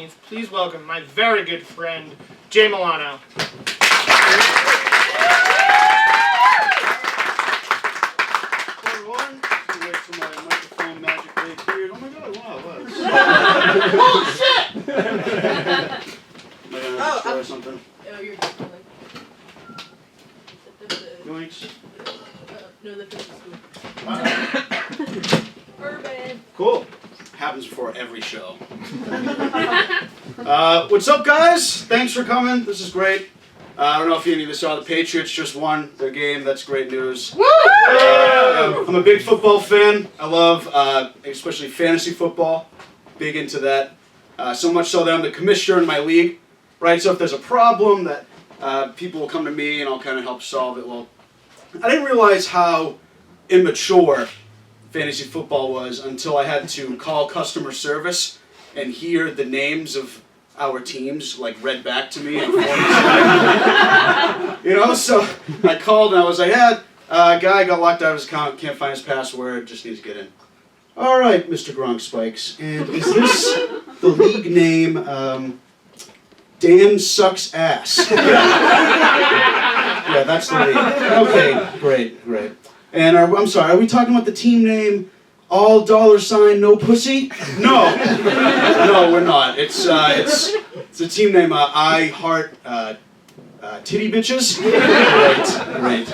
audience, please welcome my very good friend, Jay Milano. Everyone, wait till my microphone magically appeared. Oh my god, wow, what? Bullshit! Am I gonna destroy something? Oh, you're Yoinks. no, the fish is Wow. Urban. Cool. Happens before every show. What's up, guys? Thanks for coming. This is great. I don't know if any of you saw the Patriots just won their game. That's great news. Woo! I'm a big football fan. I love, especially fantasy football. Big into that. So much so that I'm the commissioner in my league. Right. So if there's a problem that people will come to me and I'll kind of help solve it. Well, I didn't realize how immature fantasy football was until I had to call customer service and hear the names of our teams like read back to me in a form. You know, so I called and I was like, yeah, guy got locked out of his account, can't find his password, just needs to get in. All right, Mr. Gronk Spikes, and is this the league name Dan Sucks Ass? Yeah, that's the league. Okay, great. And I'm sorry, are we talking about the team name All $, No Pussy? No, we're not. It's a team name I Heart Titty Bitches. Great.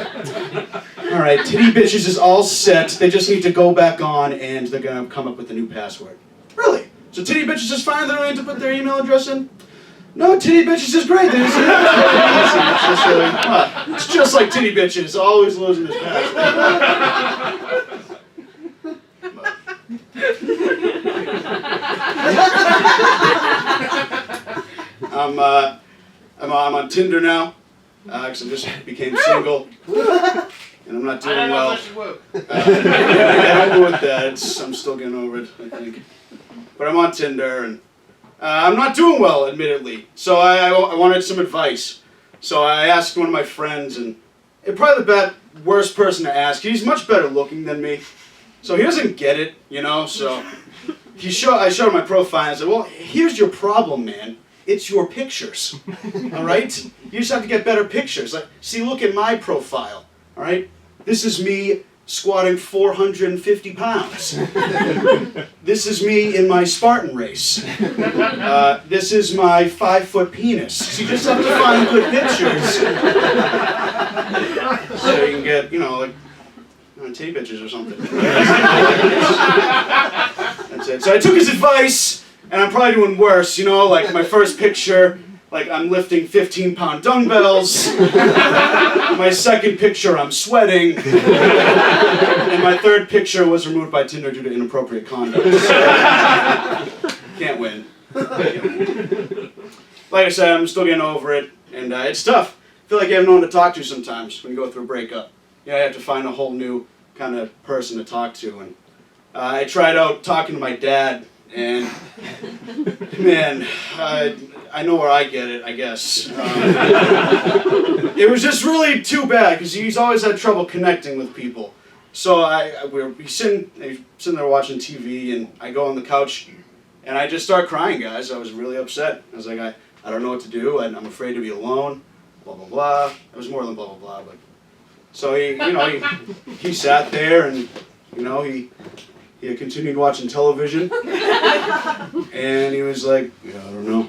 All right, Titty Bitches is all set. They just need to go back on, and they're gonna come up with a new password. Really? So Titty Bitches is fine. They don't need to put their email address in. No, Titty Bitches is great. It's just like Titty Bitches, always losing his password. I'm on Tinder now, because I just became single, and I'm not doing well. Get over with that. I'm still getting over it, I think. But I'm on Tinder, and I'm not doing well, admittedly. So I wanted some advice. So I asked one of my friends, and probably the worst person to ask. He's much better looking than me, so he doesn't get it, you know. So I showed my profile and I said, well, here's your problem, man. It's your pictures, all right? You just have to get better pictures. Like, see, look at my profile, all right? This is me squatting 450 pounds. This is me in my Spartan race. This is my 5-foot penis. So you just have to find good pictures. So you can get, you know, like, titty bitches or something. That's it. So I took his advice, and I'm probably doing worse, you know, like my first picture, like I'm lifting 15-pound dumbbells. My second picture, I'm sweating. And my third picture was removed by Tinder due to inappropriate conduct. So, can't win. Like I said, I'm still getting over it, and it's tough. I feel like you have no one to talk to sometimes when you go through a breakup. You know, you have to find a whole new kind of person to talk to, and I tried out talking to my dad, and man, I know where I get it, I guess. It was just really too bad, because he's always had trouble connecting with people. So he's sitting there watching TV, and I go on the couch, and I just start crying, guys. I was really upset. I was like, I don't know what to do, and I'm afraid to be alone, blah, blah, blah. It was more than blah, blah, blah, but... So he sat there, and, you know, he continued watching television, and he was like, yeah, I don't know.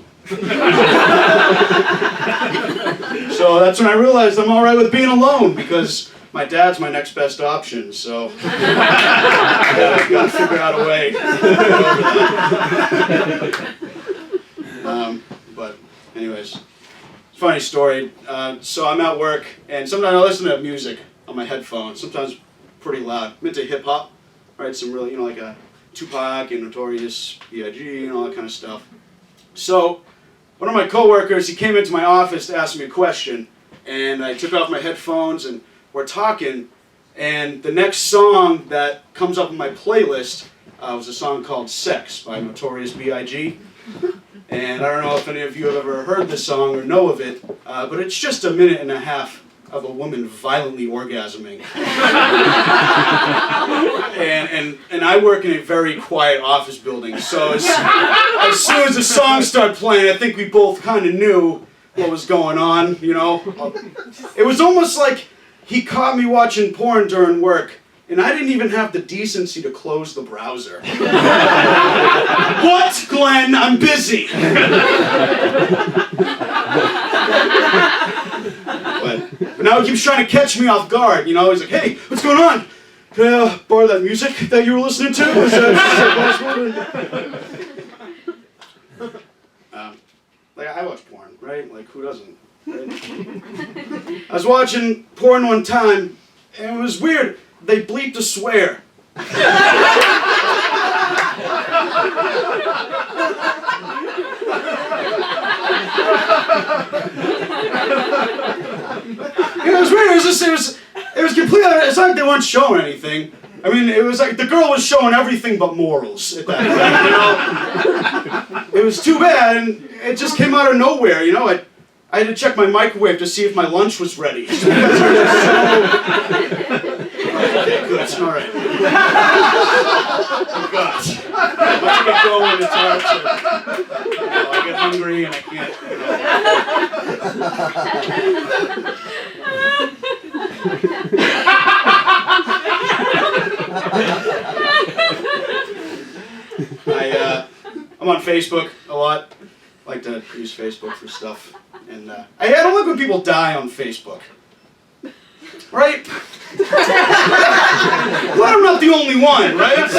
So that's when I realized I'm all right with being alone, because my dad's my next best option, so I've got to figure out a way to get over that. But anyways, funny story. So I'm at work, and sometimes I listen to music on my headphones, sometimes pretty loud. I'm into hip-hop, right? Some really, you know, like a Tupac and Notorious B.I.G. and all that kind of stuff. So one of my coworkers, he came into my office to ask me a question, and I took off my headphones, and we're talking, and the next song that comes up on my playlist was a song called Sex by Notorious B.I.G. And I don't know if any of you have ever heard this song or know of it, but it's just a minute and a half of a woman violently orgasming. and I work in a very quiet office building, so as soon as the song started playing, I think we both kind of knew what was going on, you know? It was almost like he caught me watching porn during work, and I didn't even have the decency to close the browser. What, Glenn? I'm busy. But now he keeps trying to catch me off guard, you know? He's like, hey, what's going on? Can I borrow that music that you were listening to? Is that like, I watch porn, right? Like, who doesn't? Right? I was watching porn one time, and it was weird. They bleeped a swear. It was weird. It was completely. It's not like they weren't showing anything. I mean, it was like the girl was showing everything but morals at that point. You know, it was too bad, and it just came out of nowhere. You know, I had to check my microwave to see if my lunch was ready. Okay, good. All right. Oh gosh, let's get going. It's hard to. I get hungry and I can't. I'm on Facebook a lot. I like to use Facebook for stuff, and I don't like when people die on Facebook. Right? Glad I'm not the only one, right?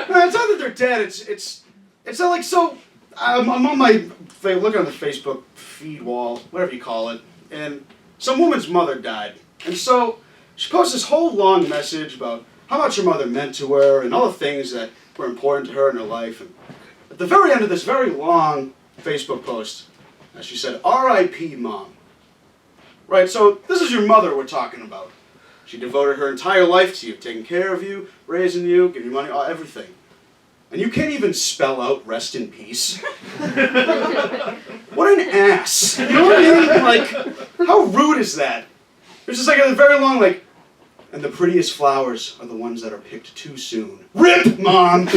No, it's not that they're dead. It's not like so. I'm on my looking at the Facebook feed wall, whatever you call it, and some woman's mother died, and so she posted this whole long message about how much her mother meant to her and all the things that were important to her in her life. And at the very end of this very long Facebook post, she said, "R.I.P. Mom." Right, so this is your mother we're talking about. She devoted her entire life to you, taking care of you, raising you, giving you money, everything. And you can't even spell out "rest in peace." What an ass. You know what I mean? Like, how rude is that? It's just like a very long, like, and the prettiest flowers are the ones that are picked too soon. RIP, Mom!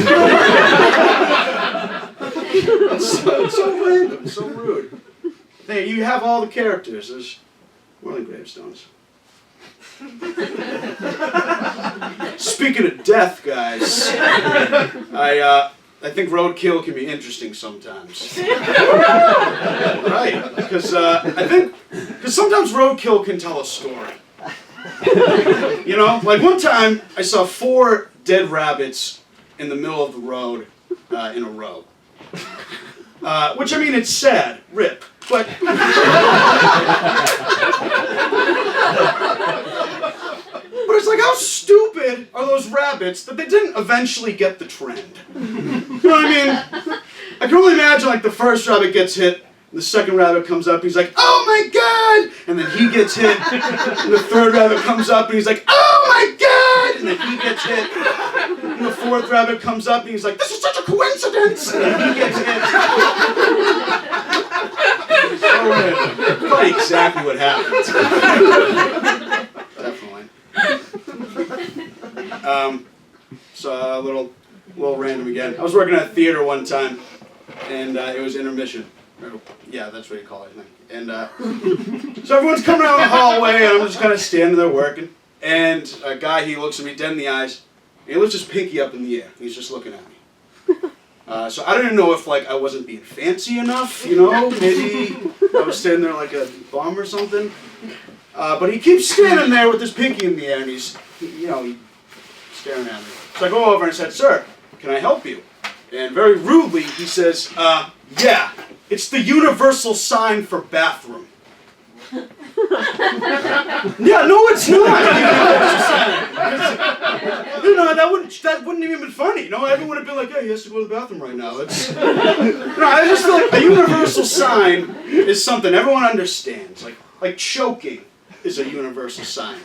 It's so random, so rude. Hey, you have all the characters. There's more than gravestones. Speaking of death, guys, I think roadkill can be interesting sometimes. Right, because sometimes roadkill can tell a story. You know, like one time I saw 4 dead rabbits in the middle of the road in a row. Which, I mean, it's sad, RIP, but... But it's like, how stupid are those rabbits that they didn't eventually get the trend? You know what I mean? I can only imagine, like, the first rabbit gets hit, and the second rabbit comes up, and he's like, "Oh my God!" And then he gets hit, and the third rabbit comes up, and he's like, "Oh my God!" And then he gets hit, and the fourth rabbit comes up, and he's like, "This is such a coincidence!" And then he gets hit. It's so random. It's probably exactly what happened. Definitely. So a little random again. I was working at a theater one time, and it was intermission. Yeah, that's what you call it, I think. And so everyone's coming out the hallway, and I'm just kind of standing there working. And a guy, he looks at me dead in the eyes, and he lifts his pinky up in the air. He's just looking at me. So I didn't know if, like, I wasn't being fancy enough, you know? Maybe I was standing there like a bum or something. But he keeps standing there with his pinky in the air, and he's staring at me. So I go over and I said, "Sir, can I help you?" And very rudely, he says, "Yeah, it's the universal sign for bathroom." Yeah, no, it's not. You know, that wouldn't even been funny. You know, everyone would have been like, "Hey, he has to go to the bathroom right now." It's no, I just feel like a universal sign is something everyone understands. Like choking is a universal sign.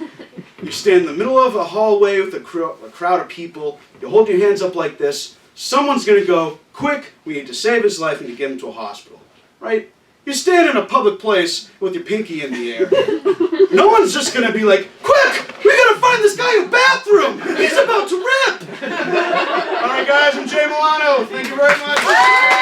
You stand in the middle of a hallway with a crowd of people. You hold your hands up like this. Someone's going to go, "Quick, we need to save his life and to get him to a hospital." Right? you stand in a public place with your pinky in the air. No one's just gonna be like, quick, we gotta find this guy a bathroom. He's about to rip. All right, guys, I'm Jay Milano. Thank you very much.